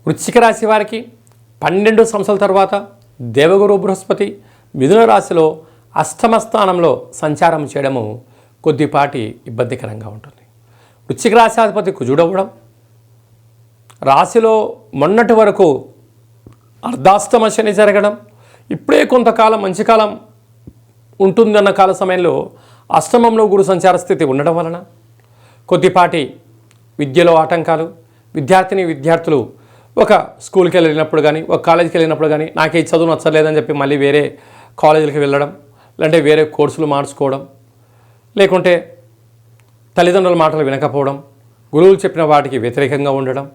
వృశ్చిక రాశి వారికి 12 సంవత్సరాల తర్వాత దేవగురు బృహస్పతి మిథున రాశిలో అష్టమ స్థానంలో సంచారం చేయడము కొద్దిపాటి ఇబ్బందికరంగా ఉంటుంది. వృశ్చిక రాశాధిపతి కుజుడవ్వడం, రాశిలో మొన్నటి వరకు అర్ధాష్టమ శని జరగడం, ఇప్పుడే కొంతకాలం మంచి కాలం ఉంటుందన్న కాల సమయంలో అష్టమంలో గురు సంచార స్థితి ఉండడం వలన కొద్దిపాటి విద్యలో ఆటంకాలు, విద్యార్థులు ఒక స్కూల్కి వెళ్ళినప్పుడు కానీ ఒక కాలేజీకి వెళ్ళినప్పుడు కానీ నాకు ఈ చదువు నచ్చలేదని చెప్పి మళ్ళీ వేరే కాలేజీలకు వెళ్ళడం, లేదంటే వేరే కోర్సులు మార్చుకోవడం, లేకుంటే తల్లిదండ్రుల మాటలు వినకపోవడం, గురువులు చెప్పిన వాటికి వ్యతిరేకంగా ఉండడం,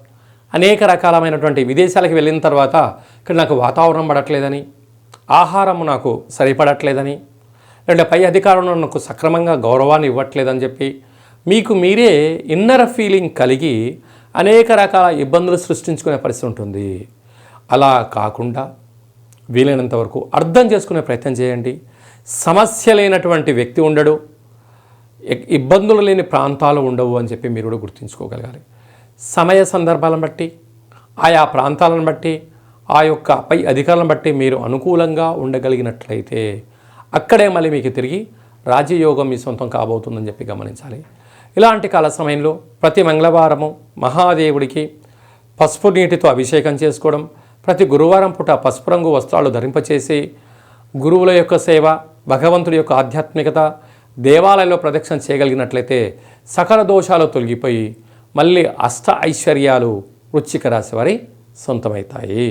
అనేక రకాలమైనటువంటి విదేశాలకు వెళ్ళిన తర్వాత ఇక్కడ నాకు వాతావరణం పడట్లేదని, ఆహారము నాకు సరిపడట్లేదని, లేదంటే పై అధికారంలో నాకు సక్రమంగా గౌరవాన్ని ఇవ్వట్లేదని చెప్పి మీకు మీరే ఇన్నర్ ఫీలింగ్ కలిగి అనేక రకాల ఇబ్బందులు సృష్టించుకునే పరిస్థితి ఉంటుంది. అలా కాకుండా వీలైనంత వరకు అర్థం చేసుకునే ప్రయత్నం చేయండి. సమస్య లేనటువంటి వ్యక్తి ఉండడు, ఇబ్బందులు లేని ప్రాంతాలు ఉండవు అని చెప్పి మీరు కూడా గుర్తుంచుకోగలగాలి. సమయ సందర్భాలను బట్టి, ఆయా ప్రాంతాలను బట్టి, ఆ యొక్క పై అధికారులను బట్టి మీరు అనుకూలంగా ఉండగలిగినట్లయితే అక్కడే మళ్ళీ మీకు తిరిగి రాజయోగం మీ సొంతం కాబోతుందని చెప్పి గమనించాలి. ఇలాంటి కాల సమయంలో ప్రతి మంగళవారము మహాదేవుడికి పసుపు నీటితో అభిషేకం చేసుకోవడం, ప్రతి గురువారం పూట పసుపు రంగు వస్త్రాలు ధరింపచేసి గురువుల యొక్క సేవ, భగవంతుడి యొక్క ఆధ్యాత్మికత, దేవాలయంలో ప్రదక్షిణ చేయగలిగినట్లయితే సకల దోషాలు తొలగిపోయి మళ్ళీ అష్ట ఐశ్వర్యాలు వృశ్చిక రాశి వారి సొంతమవుతాయి.